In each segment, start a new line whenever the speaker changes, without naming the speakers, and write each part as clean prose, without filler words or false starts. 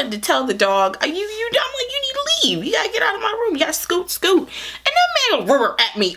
wanted to tell the dog, I'm like, you need to leave. You gotta get out of my room. You gotta scoot. And that man roared at me.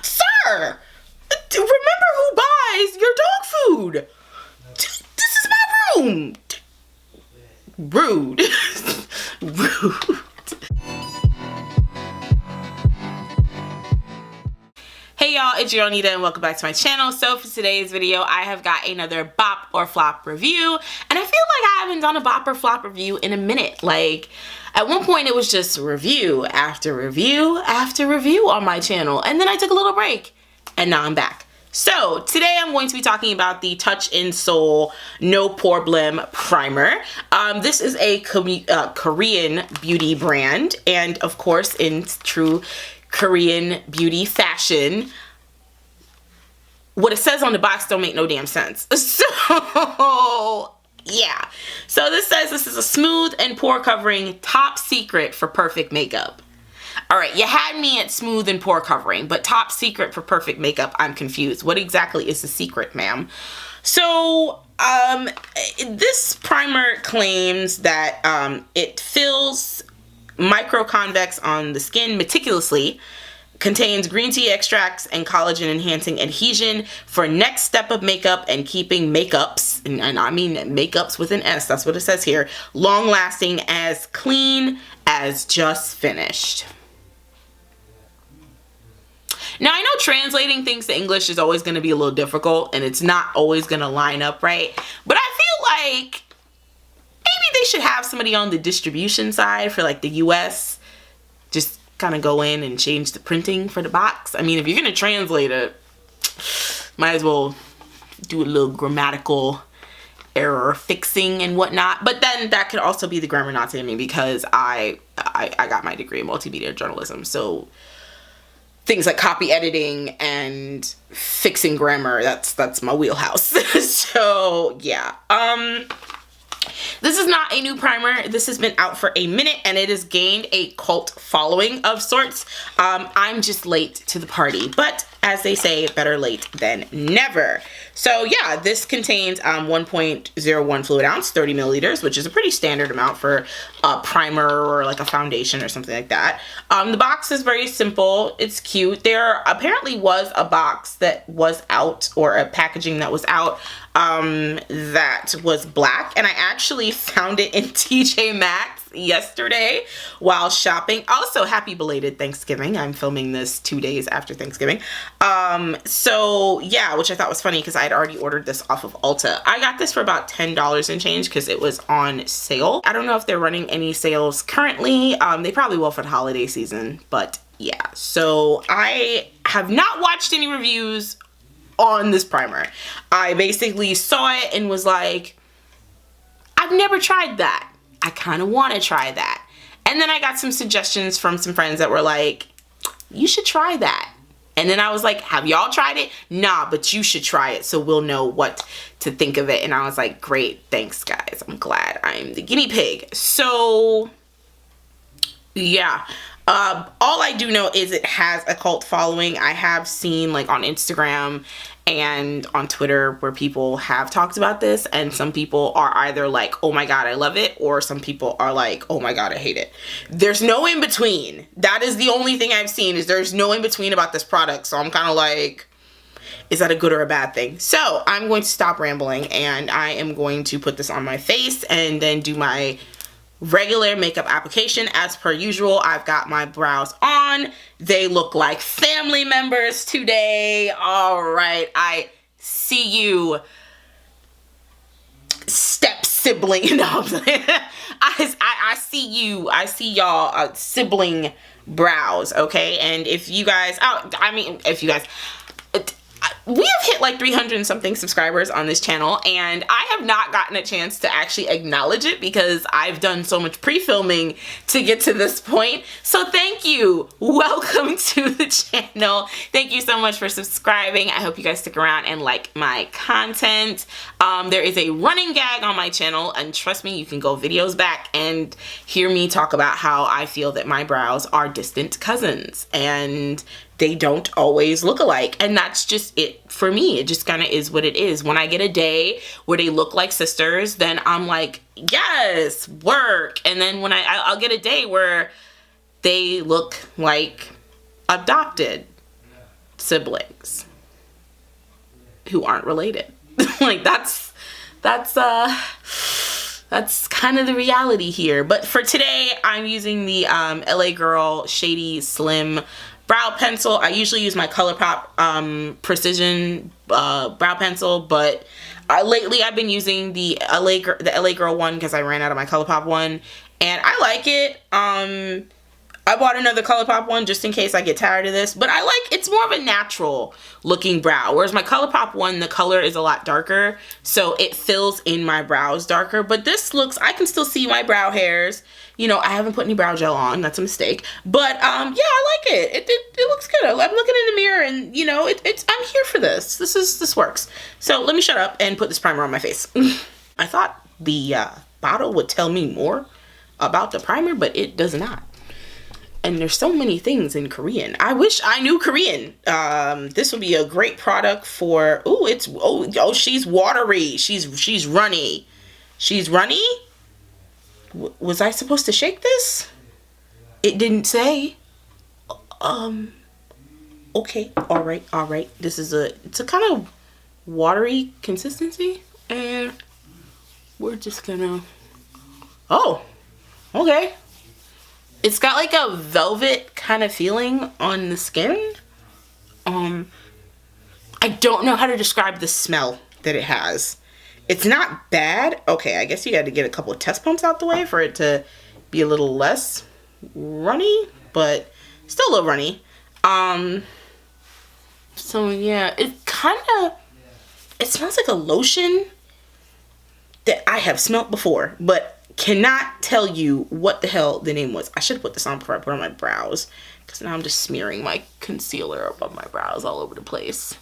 Sir, remember who buys your dog food. This is my room. Rude. Rude. Hey y'all, it's your girl Nida and welcome back to my channel. So for today's video, I have got another bop or flop review, and I feel like I haven't done a bop or flop review in a minute. Like, at one point it was just review after review after review on my channel, and then I took a little break, and now I'm back. So today I'm going to be talking about the Touch in Seoul No Poreblem Primer. This is a Korean beauty brand, and of course in true Korean beauty fashion, what it says on the box don't make no damn sense. So yeah, so this says this is a smooth and pore covering top secret for perfect makeup. All right, you had me at smooth and pore covering, but top secret for perfect makeup, I'm confused. What exactly is the secret, ma'am? So this primer claims that it fills micro-convex on the skin meticulously, contains green tea extracts and collagen enhancing adhesion for next step of makeup and keeping makeups, and I mean makeups with an S, that's what it says here, long lasting, as clean as just finished. Now I know translating things to English is always going to be a little difficult and it's not always going to line up right, but I feel like maybe they should have somebody on the distribution side for like the US, just kind of go in and change the printing for the box. I mean, if you're going to translate it, might as well do a little grammatical error fixing and whatnot. But then that could also be the grammar Nazi in me, because I got my degree in multimedia journalism. So things like copy editing and fixing grammar, that's my wheelhouse. So yeah. This is not a new primer. This has been out for a minute and it has gained a cult following of sorts. I'm just late to the party, but as they say, better late than never. So yeah, this contains 1.01 fluid ounce, 30 milliliters, which is a pretty standard amount for a primer or like a foundation or something like that. The box is very simple. It's cute. There apparently was a box that was out, or a packaging that was out, that was black, and I actually found it in TJ Maxx yesterday while shopping. Also, happy belated Thanksgiving. I'm filming this 2 days after Thanksgiving. So yeah, which I thought was funny because I had already ordered this off of Ulta. I got this for about $10 and change because it was on sale. I don't know if they're running any sales currently. They probably will for the holiday season, but yeah. So I have not watched any reviews on this primer. I basically saw it and was like, I've never tried that. I kind of want to try that. And then I got some suggestions from some friends that were like, you should try that. And then I was like, have y'all tried it? Nah, but you should try it so we'll know what to think of it. And I was like, great, thanks guys. I'm glad I'm the guinea pig. So yeah. All I do know is it has a cult following. I have seen like on Instagram and on Twitter where people have talked about this, and some people are either like, oh my god, I love it, or some people are like, oh my god, I hate it. There's no in between. That is the only thing I've seen, is there's no in between about this product. So I'm kind of like, is that a good or a bad thing? So I'm going to stop rambling and I am going to put this on my face and then do my regular makeup application. As per usual, I've got my brows on. They look like family members today. All right, I see you, step sibling. No, I see you. I see y'all sibling brows. Okay, and if you guys, we have hit like 300 and something subscribers on this channel, and I have not gotten a chance to actually acknowledge it because I've done so much pre-filming to get to this point. So thank you. Welcome to the channel. Thank you so much for subscribing. I hope you guys stick around and like my content. There is a running gag on my channel, and trust me, you can go videos back and hear me talk about how I feel that my brows are distant cousins and they don't always look alike, and that's just it. for me, it just kind of is what it is. When I get a day where they look like sisters, then I'm like, yes, work. And then when I'll get a day where they look like adopted siblings who aren't related. Like that's kind of the reality here. But for today, I'm using the LA Girl Shady Slim brow pencil. I usually use my ColourPop Precision brow pencil, but lately I've been using the LA Girl one because I ran out of my ColourPop one, and I like it. I bought another ColourPop one just in case I get tired of this, but I like, it's more of a natural looking brow, whereas my ColourPop one, the color is a lot darker, so it fills in my brows darker. But this looks, I can still see my brow hairs. You know, I haven't put any brow gel on, that's a mistake, but yeah, I like it. It looks good. I'm looking in the mirror and, you know, I'm here for this. This works. So let me shut up and put this primer on my face. I thought the bottle would tell me more about the primer, but it does not. And there's so many things in Korean. I wish I knew Korean. This would be a great product for, oh, she's watery. She's runny. She's runny? Was I supposed to shake this? It didn't say. Okay, all right. It's a kind of watery consistency. And we're just gonna, oh, okay. It's got like a velvet kind of feeling on the skin. I don't know how to describe the smell that it has. It's not bad. Okay, I guess you got to get a couple of test pumps out the way for it to be a little less runny, but still a little runny. So yeah, it smells like a lotion that I have smelt before, but cannot tell you what the hell the name was. I should have put this on before I put on my brows, because now I'm just smearing my concealer above my brows all over the place.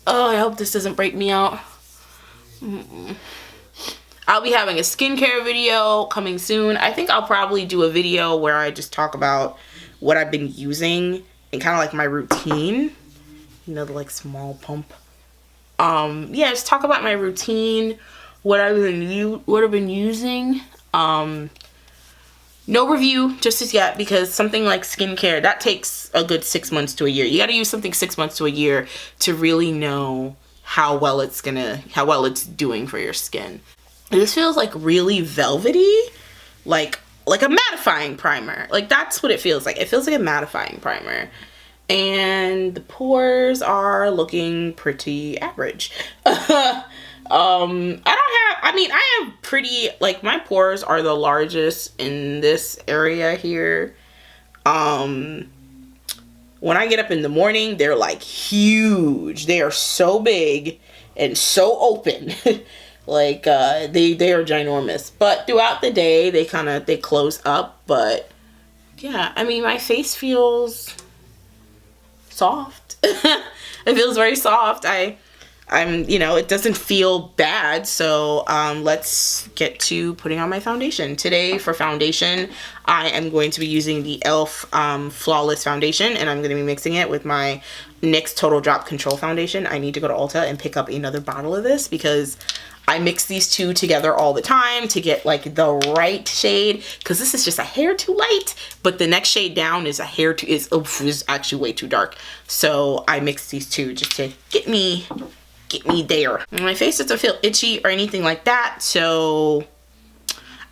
Oh, I hope this doesn't break me out. I'll be having a skincare video coming soon. I think I'll probably do a video where I just talk about what I've been using and kind of like my routine. You know, the like small pump. Yeah, just talk about my routine, what I've been using. No review just as yet, because something like skincare, that takes a good 6 months to a year. You got to use something 6 months to a year to really know how well it's doing for your skin. This feels like really velvety, like a mattifying primer. Like that's what it feels like. It feels like a mattifying primer. And the pores are looking pretty average. I have pretty, like, my pores are the largest in this area here. When I get up in the morning, they're like huge. They are so big and so open. Like, they are ginormous. But throughout the day, they close up. But yeah, I mean, my face feels soft. It feels very soft. I'm, you know, it doesn't feel bad. So let's get to putting on my foundation. Today for foundation, I am going to be using the e.l.f. Flawless Foundation, and I'm going to be mixing it with my NYX Total Drop Control Foundation. I need to go to Ulta and pick up another bottle of this because I mix these two together all the time to get like the right shade, because this is just a hair too light, but the next shade down is is actually way too dark. So I mix these two just to get me there. My face doesn't feel itchy or anything like that, so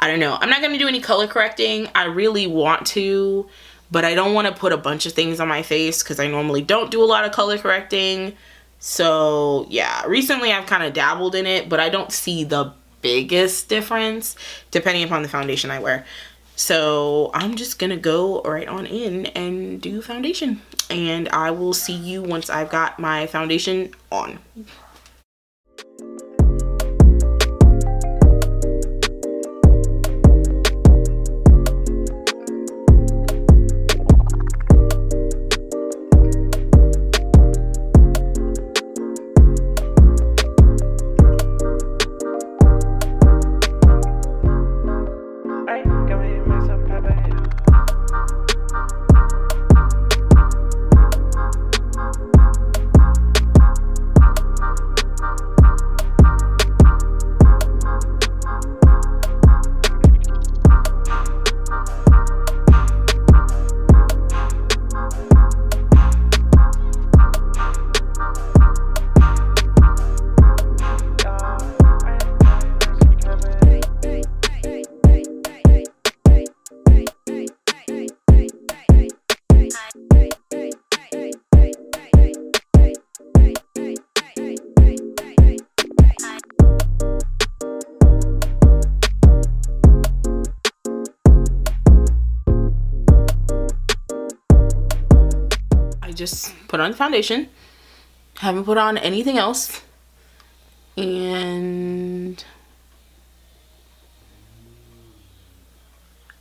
I don't know. I'm not going to do any color correcting. I really want to, but I don't want to put a bunch of things on my face because I normally don't do a lot of color correcting. So yeah, recently I've kind of dabbled in it, but I don't see the biggest difference depending upon the foundation I wear. So I'm just gonna go right on in and do foundation, and I will see you once I've got my foundation on. I just put on the foundation. Haven't put on anything else. And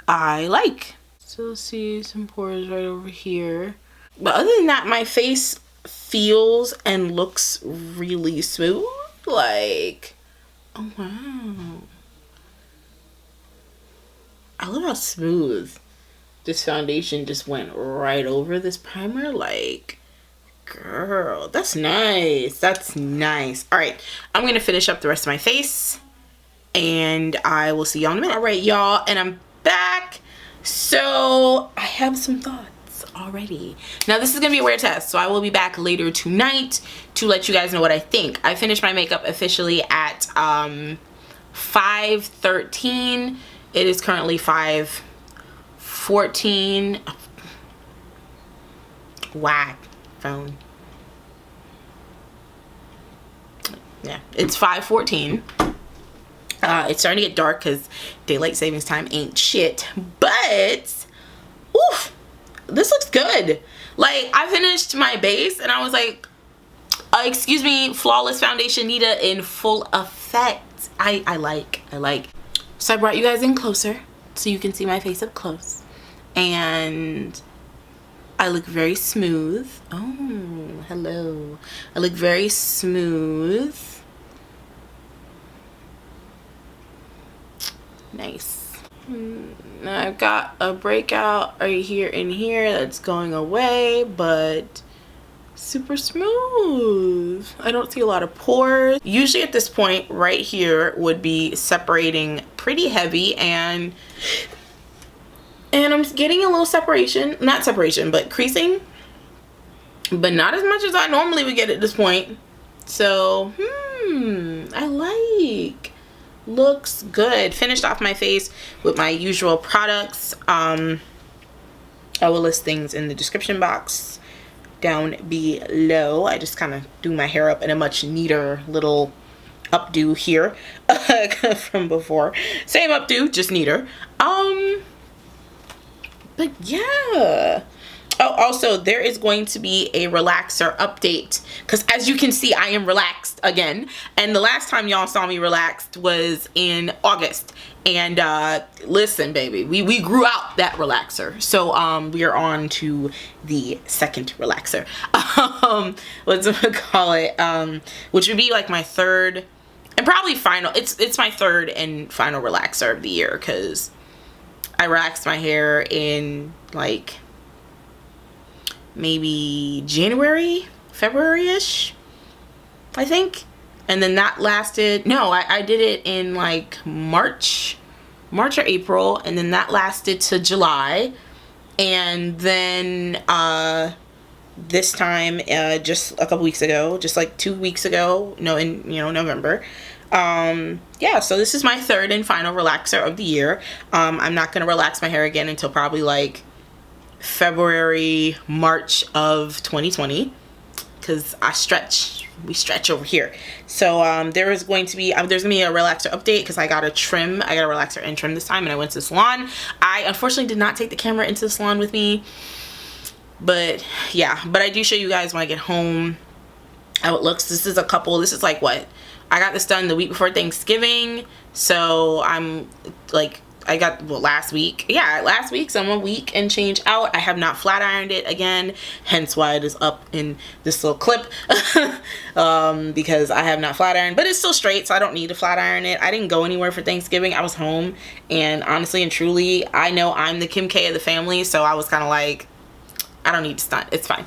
I like. Still see some pores right over here. But other than that, my face feels and looks really smooth. Like, oh wow. I love how smooth this foundation just went right over this primer. Like, girl, that's nice. That's nice. All right, I'm gonna finish up the rest of my face and I will see y'all in a minute. All right, y'all, and I'm back. So I have some thoughts already. Now this is gonna be a wear test, so I will be back later tonight to let you guys know what I think. I finished my makeup officially at 5:13. It is currently 5:14. Whack phone. Yeah, it's 5:14. It's starting to get dark because daylight savings time ain't shit, but oof, this looks good. Like, I finished my base and I was like, excuse me, flawless foundation Nida in full effect. I like. So I brought you guys in closer so you can see my face up close, and I look very smooth. Oh, hello. I look very smooth. Nice. Now I've got a breakout right here and here that's going away, but super smooth. I don't see a lot of pores. Usually at this point right here would be separating pretty heavy, and I'm getting a little separation. Not separation, but creasing. But not as much as I normally would get at this point. So, I like. Looks good. Finished off my face with my usual products. I will list things in the description box down below. I just kind of do my hair up in a much neater little updo here from before. Same updo, just neater. But yeah. Oh, also there is going to be a relaxer update because as you can see, I am relaxed again, and the last time y'all saw me relaxed was in August. And listen, baby, we grew out that relaxer, so we are on to the second relaxer. What's it call it? Which would be like my third and probably final. It's my third and final relaxer of the year because I relaxed my hair in like maybe January, February-ish, I think. And then that lasted, no, I did it in like March or April, and then that lasted to July. And then this time, just a couple weeks ago, just like 2 weeks ago, no, in November. Yeah, so this is my third and final relaxer of the year. I'm not gonna relax my hair again until probably like February, March of 2020, because we stretch over here. So there's gonna be a relaxer update because I got a relaxer and trim this time, and I went to the salon. I unfortunately did not take the camera into the salon with me, but yeah, but I do show you guys when I get home how it looks. This is like what I got this done the week before Thanksgiving, so I'm like, I got, well, last week, so I'm a week and change out. I have not flat ironed it again, hence why it is up in this little clip. Because I have not flat ironed, but it's still straight, so I don't need to flat iron it. I didn't go anywhere for Thanksgiving. I was home, and honestly and truly, I know I'm the Kim K of the family, so I was kind of like, I don't need to stunt, it's fine.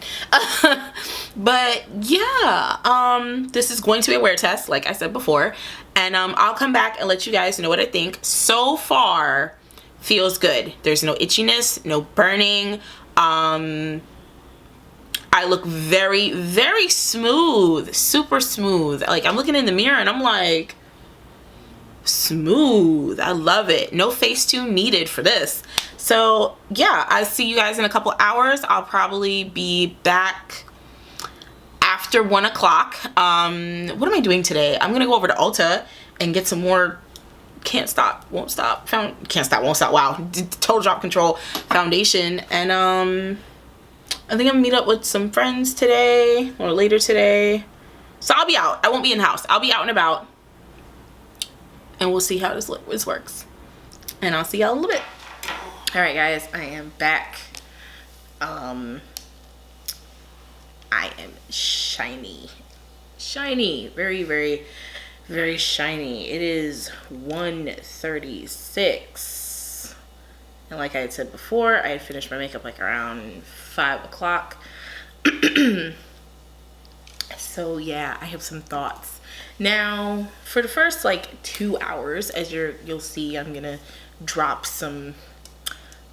But yeah, this is going to be a wear test, like I said before, and I'll come back and let you guys know what I think. So far, feels good. There's no itchiness, no burning. I look very, very smooth, super smooth. Like, I'm looking in the mirror and I'm like, smooth. I love it. No Facetune needed for this. So yeah, I'll see you guys in a couple hours. I'll probably be back after 1 o'clock. What am I doing today? I'm gonna go over to Ulta and get some more can't stop won't stop wow, total drop control foundation, and I think I'm gonna meet up with some friends today or later today. So I'll be out. I won't be in the house. I'll be out and about. And we'll see how this works. And I'll see y'all in a little bit. All right, guys, I am back. I am shiny. Shiny. Very, very, very shiny. It is 1:36. And like I had said before, I had finished my makeup like around 5 o'clock. So yeah, I have some thoughts. Now, for the first like 2 hours, as you'll see, I'm gonna drop some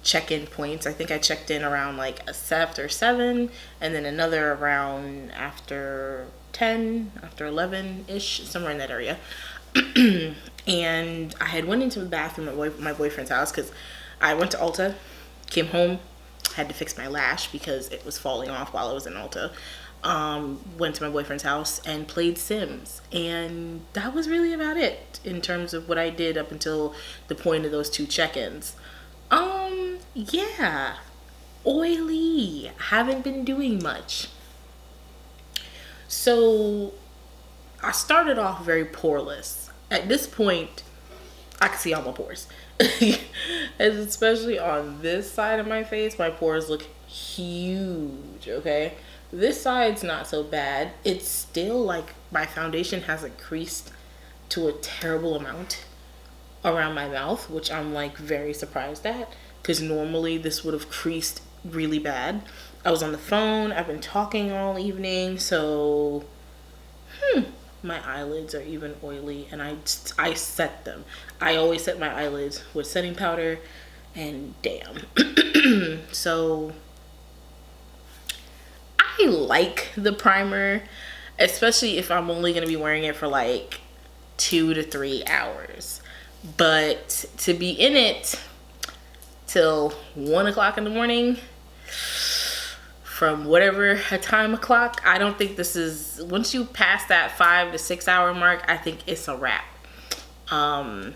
check-in points. I think I checked in around like after 7, and then another around after 10, after 11-ish, somewhere in that area. And I had went into the bathroom at my boyfriend's house because I went to Ulta, came home, had to fix my lash because it was falling off while I was in Ulta. Went to my boyfriend's house and played Sims, and that was really about it in terms of what I did up until the point of those 2 check-ins. Yeah, oily. Haven't been doing much. So I started off very poreless. At this point, I can see all my pores. And especially on this side of my face, my pores look huge, okay? This side's not so bad. It's still like my foundation hasn't creased to a terrible amount around my mouth, which I'm like very surprised at, because normally this would have creased really bad. I was on the phone, I've been talking all evening, so my eyelids are even oily, and I set them. I always set my eyelids with setting powder, and damn. So I like the primer, especially if I'm only going to be wearing it for like 2 to 3 hours. But to be in it till 1 o'clock in the morning, from whatever time o'clock, I don't think this is, once you pass that 5 to 6 hour mark, I think it's a wrap. 2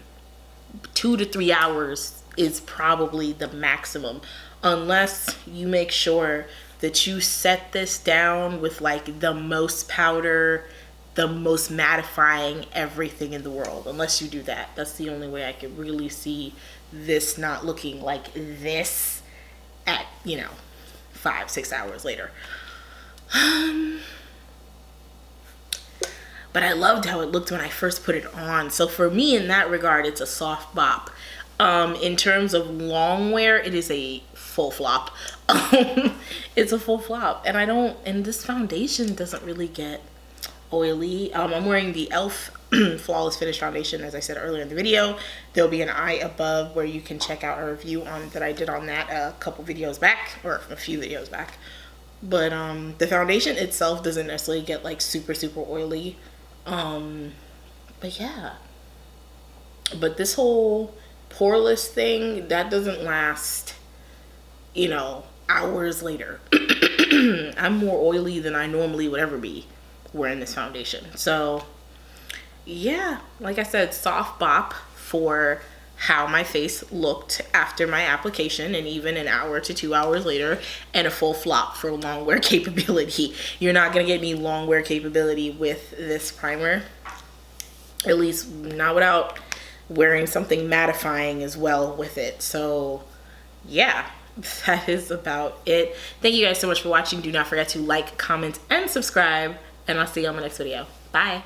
to 3 hours is probably the maximum, unless you make sure that you set this down with like the most powder, the most mattifying everything in the world. Unless you do that, that's the only way I could really see this not looking like this at, 5, 6 hours later. But I loved how it looked when I first put it on. So for me, in that regard, it's a soft bop. In terms of long wear, it is a full flop. It's a full flop, and this foundation doesn't really get oily. I'm wearing the e.l.f. Flawless Finish Foundation, as I said earlier in the video. There'll be an eye above where you can check out a review that I did on that a couple videos back, or a few videos back. But the foundation itself doesn't necessarily get like super oily. But yeah. But this whole poreless thing, that doesn't last, hours later. I'm more oily than I normally would ever be wearing this foundation. So yeah, like I said, soft bop for how my face looked after my application, and even an hour to 2 hours later, and a full flop for long wear capability. You're not gonna get any long wear capability with this primer, at least not without wearing something mattifying as well with it. So yeah, that is about it. Thank you guys so much for watching. Do not forget to like, comment, and subscribe, and I'll see you on my next video. Bye.